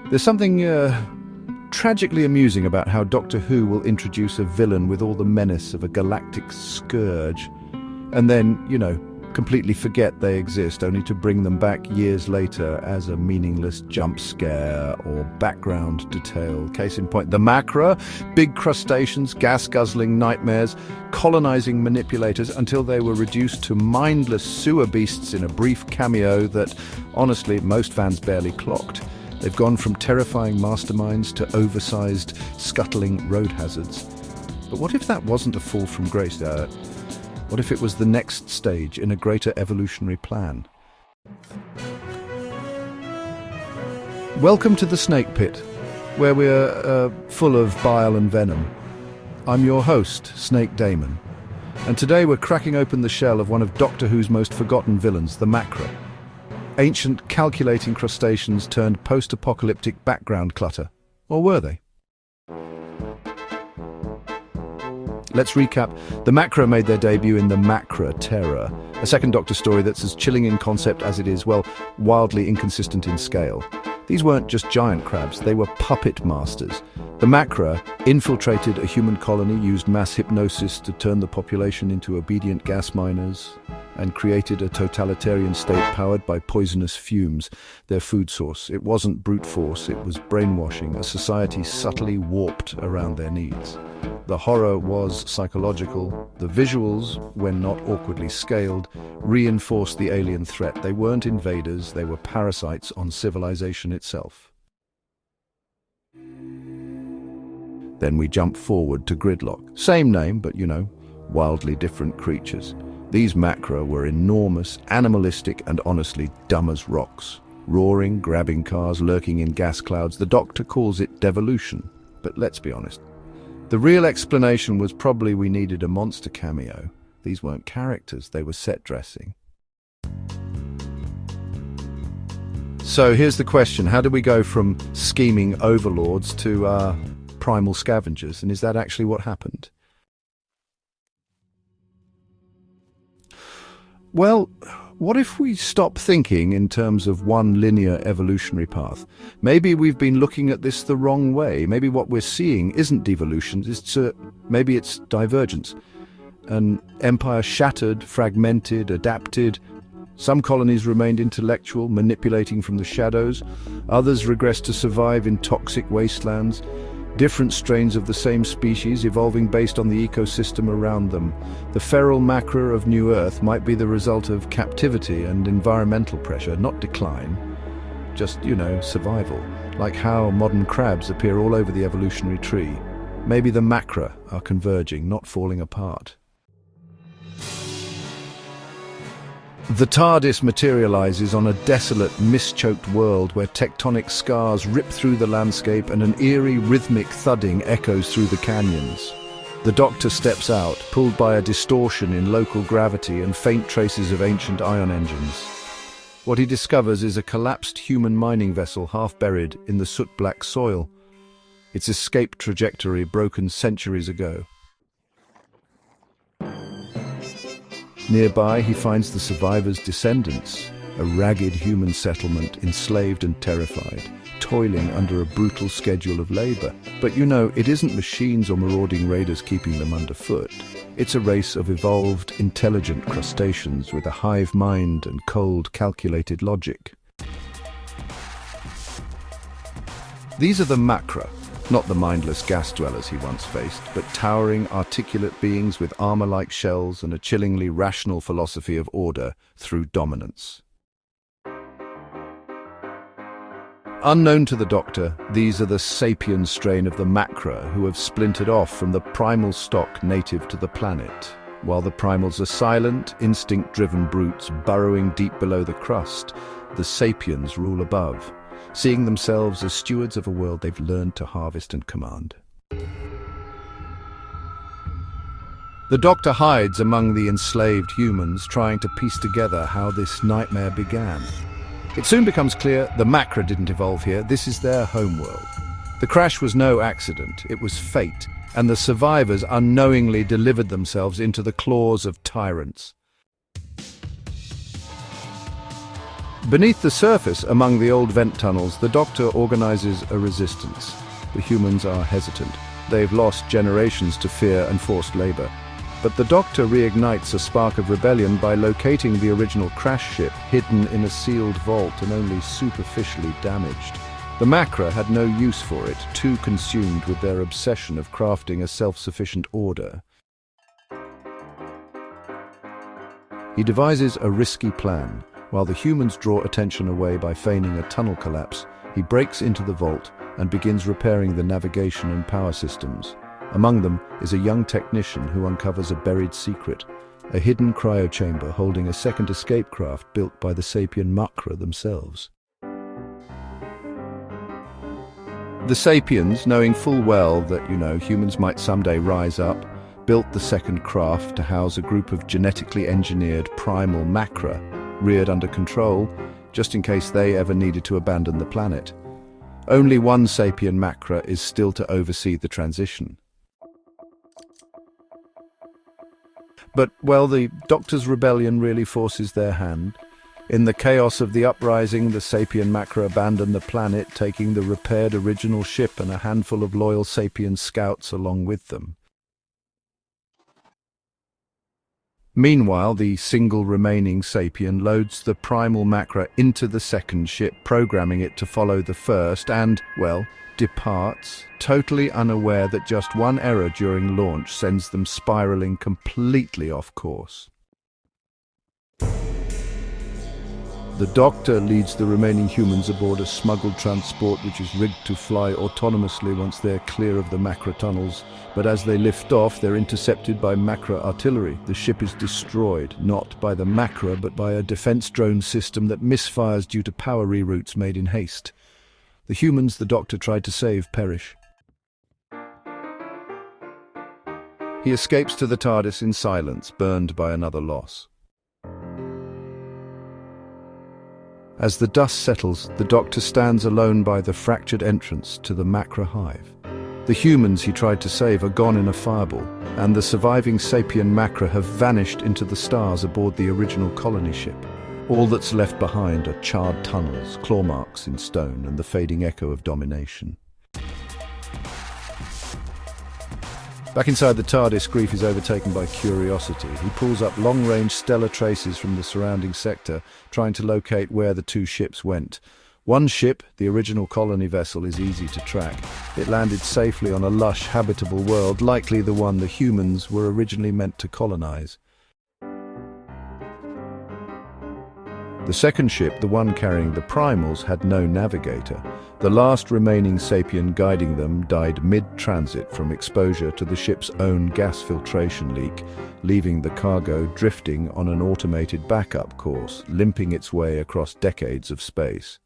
There's something tragically amusing about how Doctor Who will introduce a villain with all the menace of a galactic scourge, and then, completely forget they exist, only to bring them back years later as a meaningless jump scare or background detail. Case in point, the Macra, big crustaceans, gas-guzzling nightmares, colonizing manipulators until they were reduced to mindless sewer beasts in a brief cameo that, honestly, most fans barely clocked. They've gone from terrifying masterminds to oversized, scuttling road hazards. But what if that wasn't a fall from grace? What if it was the next stage in a greater evolutionary plan? Welcome to the Snake Pit, where we're full of bile and venom. I'm your host, Snake Damon, and today we're cracking open the shell of one of Doctor Who's most forgotten villains, the Macra. Ancient, calculating crustaceans turned post-apocalyptic background clutter. Or were they? Let's recap. The Macra made their debut in the Macra Terror, a second Doctor story that's as chilling in concept as it is, well, wildly inconsistent in scale. These weren't just giant crabs, they were puppet masters. The Macra infiltrated a human colony, used mass hypnosis to turn the population into obedient gas miners, and created a totalitarian state powered by poisonous fumes, their food source. It wasn't brute force, it was brainwashing, a society subtly warped around their needs. The horror was psychological. The visuals, when not awkwardly scaled, reinforced the alien threat. They weren't invaders, they were parasites on civilization itself. Then we jump forward to Gridlock. Same name, but wildly different creatures. These Macra were enormous, animalistic, and honestly dumb as rocks. Roaring, grabbing cars, lurking in gas clouds. The Doctor calls it devolution. But let's be honest. The real explanation was probably we needed a monster cameo. These weren't characters, they were set dressing. So here's the question, how do we go from scheming overlords to primal scavengers, and is that actually what happened? Well, what if we stop thinking in terms of one linear evolutionary path? Maybe we've been looking at this the wrong way. Maybe what we're seeing isn't devolution, maybe it's divergence. An empire shattered, fragmented, adapted. Some colonies remained intellectual, manipulating from the shadows. Others regressed to survive in toxic wastelands. Different strains of the same species evolving based on the ecosystem around them. The feral Macra of New Earth might be the result of captivity and environmental pressure, not decline. Just, survival. Like how modern crabs appear all over the evolutionary tree. Maybe the Macra are converging, not falling apart. The TARDIS materializes on a desolate, mist-choked world where tectonic scars rip through the landscape and an eerie, rhythmic thudding echoes through the canyons. The Doctor steps out, pulled by a distortion in local gravity and faint traces of ancient ion engines. What he discovers is a collapsed human mining vessel half buried in the soot-black soil. Its escape trajectory broken centuries ago. Nearby, he finds the survivors' descendants, a ragged human settlement, enslaved and terrified, toiling under a brutal schedule of labor. But it isn't machines or marauding raiders keeping them underfoot. It's a race of evolved, intelligent crustaceans with a hive mind and cold, calculated logic. These are the Macra. Not the mindless gas dwellers he once faced, but towering, articulate beings with armor-like shells and a chillingly rational philosophy of order through dominance. Unknown to the Doctor, these are the Sapien Strain of the Macra, who have splintered off from the Primal Stock native to the planet. While the Primals are silent, instinct-driven brutes burrowing deep below the crust, the Sapiens rule above, seeing themselves as stewards of a world they've learned to harvest and command. The Doctor hides among the enslaved humans, trying to piece together how this nightmare began. It soon becomes clear the Macra didn't evolve here, this is their homeworld. The crash was no accident, it was fate, and the survivors unknowingly delivered themselves into the claws of tyrants. Beneath the surface, among the old vent tunnels, the Doctor organizes a resistance. The humans are hesitant. They've lost generations to fear and forced labor. But the Doctor reignites a spark of rebellion by locating the original crash ship hidden in a sealed vault and only superficially damaged. The Macra had no use for it, too consumed with their obsession of crafting a self-sufficient order. He devises a risky plan. While the humans draw attention away by feigning a tunnel collapse, he breaks into the vault and begins repairing the navigation and power systems. Among them is a young technician who uncovers a buried secret, a hidden cryochamber holding a second escape craft built by the Sapien Macra themselves. The Sapiens, knowing full well that, humans might someday rise up, built the second craft to house a group of genetically engineered Primal Macra, reared under control, just in case they ever needed to abandon the planet. Only one Sapien Macra is still to oversee the transition. But, the Doctor's rebellion really forces their hand. In the chaos of the Uprising, the Sapien Macra abandon the planet, taking the repaired original ship and a handful of loyal Sapien scouts along with them. Meanwhile, the single remaining Sapien loads the Primal Macra into the second ship, programming it to follow the first and, departs, totally unaware that just one error during launch sends them spiraling completely off course. The Doctor leads the remaining humans aboard a smuggled transport which is rigged to fly autonomously once they're clear of the Macra tunnels. But as they lift off, they're intercepted by Macra artillery. The ship is destroyed, not by the Macra, but by a defense drone system that misfires due to power reroutes made in haste. The humans the Doctor tried to save perish. He escapes to the TARDIS in silence, burned by another loss. As the dust settles, the Doctor stands alone by the fractured entrance to the Macra hive. The humans he tried to save are gone in a fireball, and the surviving Sapien Macra have vanished into the stars aboard the original colony ship. All that's left behind are charred tunnels, claw marks in stone, and the fading echo of domination. Back inside the TARDIS, Grief is overtaken by curiosity. He pulls up long-range stellar traces from the surrounding sector, trying to locate where the two ships went. One ship, the original colony vessel, is easy to track. It landed safely on a lush, habitable world, likely the one the humans were originally meant to colonize. The second ship, the one carrying the Primals, had no navigator. The last remaining Sapien guiding them died mid-transit from exposure to the ship's own gas filtration leak, leaving the cargo drifting on an automated backup course, limping its way across decades of space.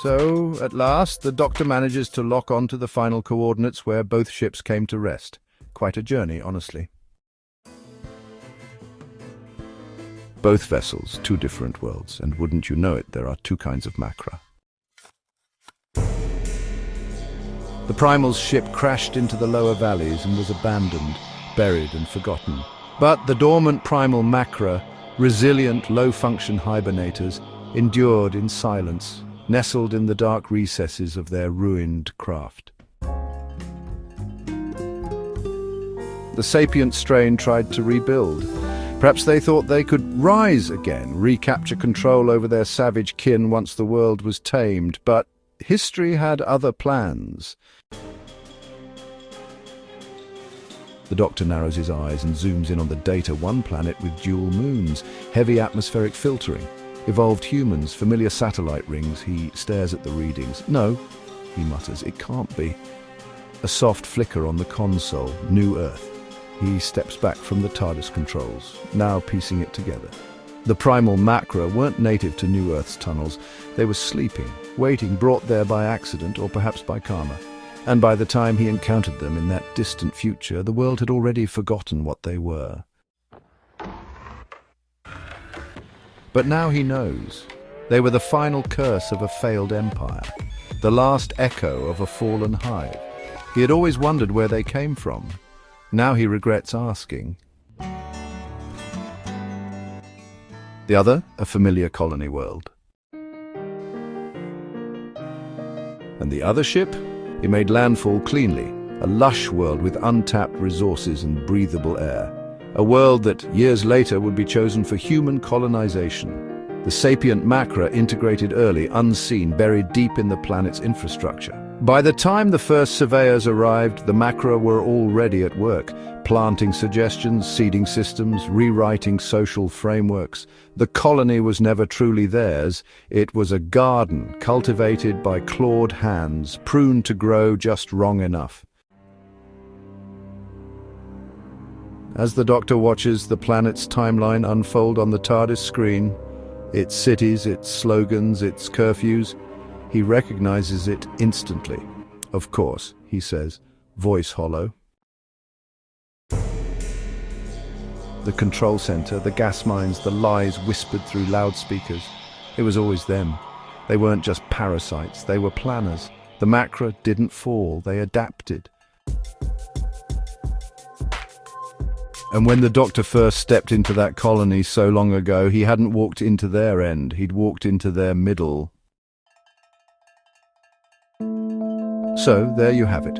So, at last, the Doctor manages to lock onto the final coordinates where both ships came to rest. Quite a journey, honestly. Both vessels, two different worlds, and wouldn't you know it, there are two kinds of Macra. The Primals ship crashed into the lower valleys and was abandoned, buried and forgotten. But the dormant Primal Macra, resilient, low-function hibernators, endured in silence, nestled in the dark recesses of their ruined craft. The Sapient Strain tried to rebuild. Perhaps they thought they could rise again, recapture control over their savage kin once the world was tamed, but history had other plans. The Doctor narrows his eyes and zooms in on the data. One planet with dual moons, heavy atmospheric filtering, evolved humans, familiar satellite rings. He stares at the readings. No, he mutters, it can't be. A soft flicker on the console, New Earth. He steps back from the TARDIS controls, now piecing it together. The Primal Macra weren't native to New Earth's tunnels. They were sleeping, waiting, brought there by accident or perhaps by karma. And by the time he encountered them in that distant future, the world had already forgotten what they were. But now he knows. They were the final curse of a failed empire, the last echo of a fallen hive. He had always wondered where they came from. Now he regrets asking. The other, a familiar colony world. And the other ship? It made landfall cleanly, a lush world with untapped resources and breathable air. A world that, years later, would be chosen for human colonization. The Sapient Macra integrated early, unseen, buried deep in the planet's infrastructure. By the time the first surveyors arrived, the Macra were already at work, planting suggestions, seeding systems, rewriting social frameworks. The colony was never truly theirs. It was a garden cultivated by clawed hands, pruned to grow just wrong enough. As the Doctor watches the planet's timeline unfold on the TARDIS screen, its cities, its slogans, its curfews, he recognizes it instantly. Of course, he says, voice hollow. The control center, the gas mines, the lies whispered through loudspeakers. It was always them. They weren't just parasites, they were planners. The Macra didn't fall, they adapted. And when the Doctor first stepped into that colony so long ago, he hadn't walked into their end, he'd walked into their middle. So, there you have it.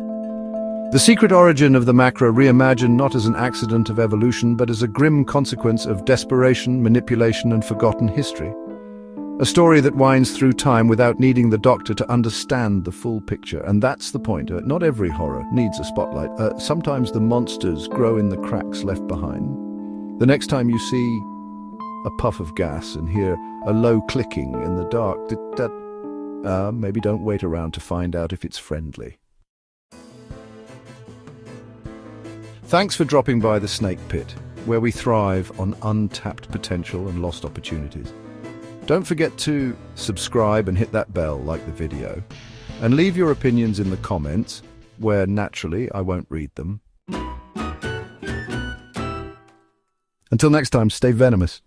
The secret origin of the Macra reimagined not as an accident of evolution, but as a grim consequence of desperation, manipulation, and forgotten history. A story that winds through time without needing the Doctor to understand the full picture. And that's the point. Not every horror needs a spotlight. Sometimes the monsters grow in the cracks left behind. The next time you see a puff of gas and hear a low clicking in the dark, maybe don't wait around to find out if it's friendly. Thanks for dropping by the Snake Pit, where we thrive on untapped potential and lost opportunities. Don't forget to subscribe and hit that bell like the video, and leave your opinions in the comments, where naturally I won't read them. Until next time, stay venomous.